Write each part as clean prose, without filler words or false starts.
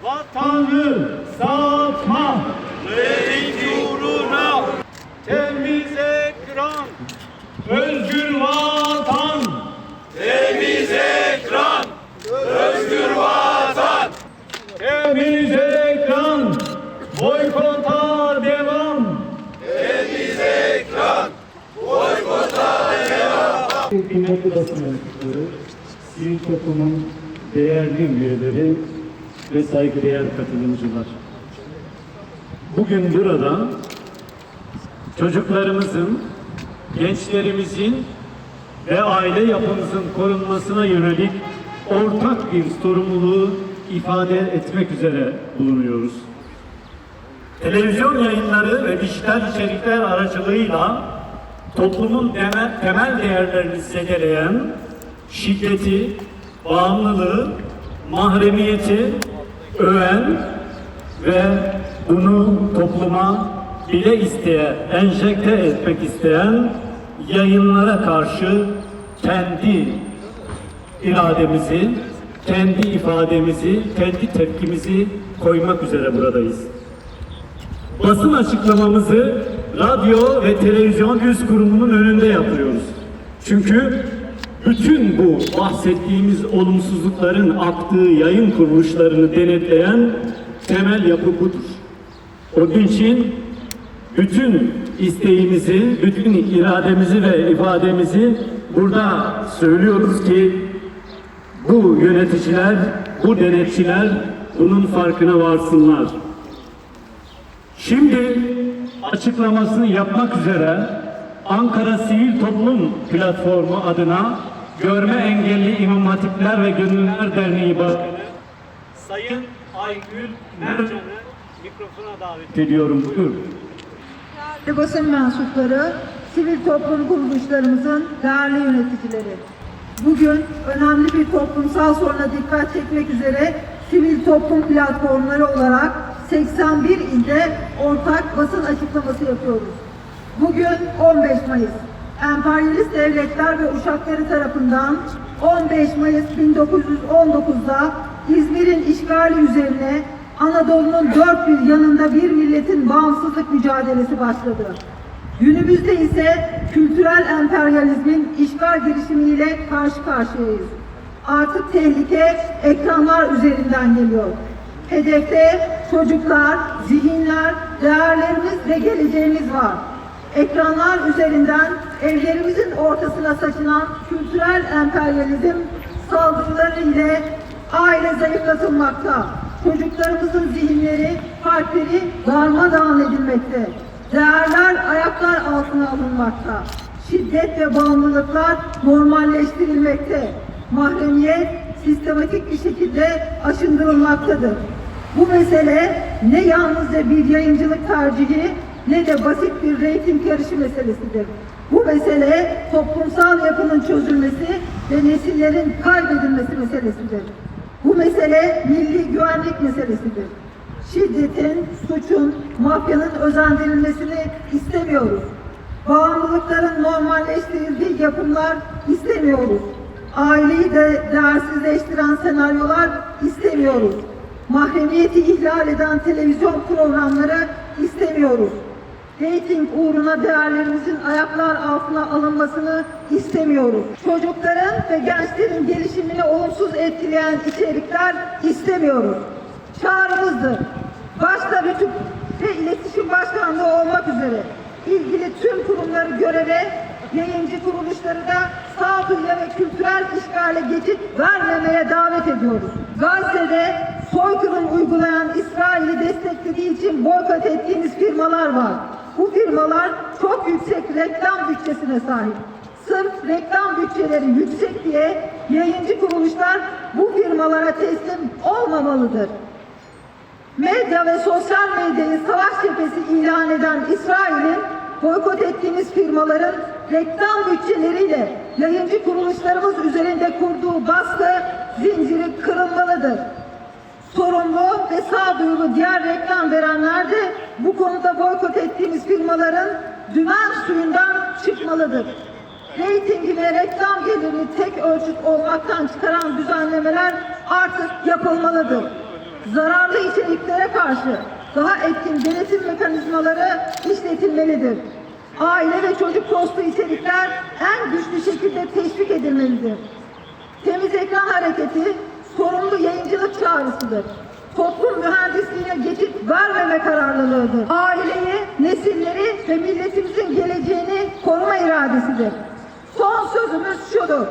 vatanı satma, Reyting uğruna temiz ekran, özgür vatan, temiz ekran, özgür vatan, temiz ekran, boykota devam. temiz ekran, boykota devam. Kıymetli basın mensupları, sivil toplumun değerli üyeleri ve saygıdeğer katılımcılar. Bugün burada çocuklarımızın, gençlerimizin ve aile yapımızın korunmasına yönelik ortak bir sorumluluğu ifade etmek üzere bulunuyoruz. Televizyon yayınları ve dijital içerikler aracılığıyla toplumun temel değerlerini zedeleyen şiddeti, bağımlılığı, mahremiyeti öven ve bunu topluma bile isteye, enjekte etmek isteyen yayınlara karşı kendi irademizi, kendi ifademizi, kendi tepkimizi koymak üzere buradayız. Basın açıklamamızı radyo ve televizyon üst kurumunun önünde yapıyoruz. Çünkü bütün bu bahsettiğimiz olumsuzlukların aktığı yayın kuruluşlarını denetleyen temel yapı budur. Onun için bütün isteğimizi, bütün irademizi ve ifademizi burada söylüyoruz ki bu yöneticiler, bu denetçiler bunun farkına varsınlar. Şimdi açıklamasını yapmak üzere Ankara Sivil Toplum Platformu adına Görme Engelli İmam Hatipler ve Gönüllüler Derneği Başkanı Sayın Aygül Mercan'ı mikrofona davet ediyorum. Buyurun. Değerli basın mensupları, sivil toplum kuruluşlarımızın değerli yöneticileri. Bugün önemli bir toplumsal soruna dikkat çekmek üzere sivil toplum platformları olarak 81 ilde ortak basın açıklaması yapıyoruz. Bugün 15 Mayıs. Emperyalist devletler ve uşakları tarafından 15 Mayıs 1919'da İzmir'in işgali üzerine Anadolu'nun dört bir yanında bir milletin bağımsızlık mücadelesi başladı. Günümüzde ise kültürel emperyalizmin işgal girişimiyle karşı karşıyayız. Artık tehlike ekranlar üzerinden geliyor. Hedefte çocuklar, zihinler, değerlerimiz ve geleceğimiz var. Ekranlar üzerinden evlerimizin ortasına saçılan kültürel emperyalizm saldırıları ile aile zayıflatılmakta. Çocuklarımızın zihinleri, kalpleri darmadağın edilmekte. Değerler ayaklar altına alınmakta. Şiddet ve bağımlılıklar normalleştirilmekte. Mahremiyet sistematik bir şekilde aşındırılmaktadır. Bu mesele ne yalnızca bir yayıncılık tercihi ne de basit bir reyting yarışı meselesidir. Bu mesele toplumsal yapının çözülmesi ve nesillerin kaybedilmesi meselesidir. Bu mesele milli güvenlik meselesidir. Şiddetin, suçun, mafyanın özendirilmesini istemiyoruz. Bağımlılıkların normalleştirildiği yapımlar istemiyoruz. Aileyi de değersizleştiren senaryolar istemiyoruz. Mahremiyeti ihlal eden televizyon programları istemiyoruz. Reyting uğruna değerlerimizin ayaklar altına alınmasını istemiyoruz. Çocukların ve gençlerin gelişimini olumsuz etkileyen içerikler istemiyoruz. Çağrımızdır. Başta Rütük ve İletişim Başkanlığı olmak üzere ilgili tüm kurumları göreve, yayıncı kuruluşları da sağduyuya ve kültürel işgale geçit vermemeye davet ediyoruz. Gazze'de soykırım uygulayan İsrail'i desteklediği için boykot ettiğimiz firmalar var. Bu firmalar çok yüksek reklam bütçesine sahip. Sırf reklam bütçeleri yüksek diye yayıncı kuruluşlar bu firmalara teslim olmamalıdır. Medya ve sosyal medyayı savaş cephesi ilan eden İsrail'in boykot ettiğimiz firmaların reklam bütçeleriyle yayıncı kuruluşlarımız üzerinde kurduğu baskı zinciri kırılmalıdır. Sorumlu ve sağduyulu diğer reklam verenler de bu konuda boykot ettiğimiz firmaların dümen suyundan çıkmalıdır. Reytingi ve reklam gelirini tek ölçüt olmaktan çıkaran düzenlemeler artık yapılmalıdır. zararlı içeriklere karşı daha etkin denetim mekanizmaları işletilmelidir. Aile ve çocuk dostu içerikler en güçlü şekilde teşvik edilmelidir. Temiz Ekran Hareketi sorumlu yayıncılık çağrısıdır. Toplum mühendisliğine geçit vermeme kararlılığıdır. Aileyi, nesilleri ve milletimizin geleceğini koruma iradesidir. Son sözümüz şudur.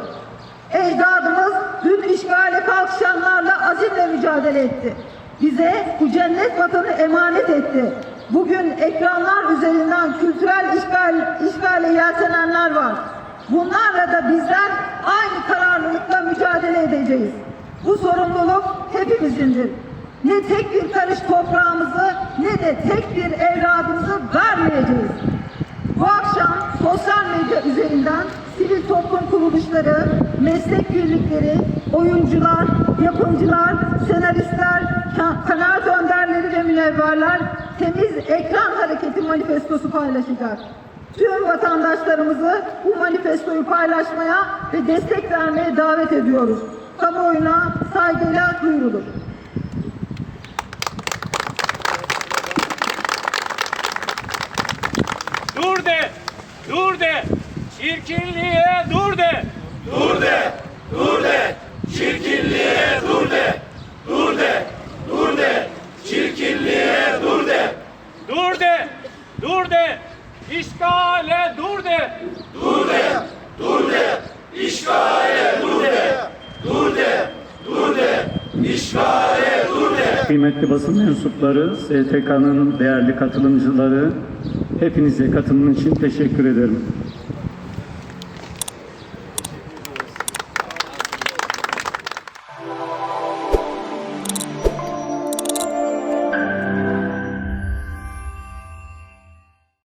Ecdadımız dün işgale kalkışanlarla azimle mücadele etti. Bize bu cennet vatanı emanet etti. Bugün ekranlar üzerinden kültürel işgale yeltenenler var. Bunlarla da bizler aynı kararlılıkla mücadele edeceğiz. Bu sorumluluk hepimizindir. Ne tek bir karış toprağımızı ne de tek bir evladımızı vermeyeceğiz. Bu akşam sosyal medya üzerinden sivil toplum kuruluşları, meslek birlikleri, oyuncular, yapımcılar, senaristler, kanaat önderleri ve münevverler Temiz Ekran Hareketi manifestosu paylaşacak. Tüm vatandaşlarımızı bu manifestoyu paylaşmaya ve destek vermeye davet ediyoruz. Kamuoyuna saygıyla duyurulur. Dur de, dur de, çirkinliğe dur de. Dur de, dur de, çirkinliğe dur de. Dur de, dur de, çirkinliğe dur de. Dur de, dur de, işgale dur de. Dur de, dur de, işgale dur de. Dur de, dur de, işgale dur de. Kıymetli basın mensupları, STK'nın değerli katılımcıları, hepinize katılım için teşekkür ederim.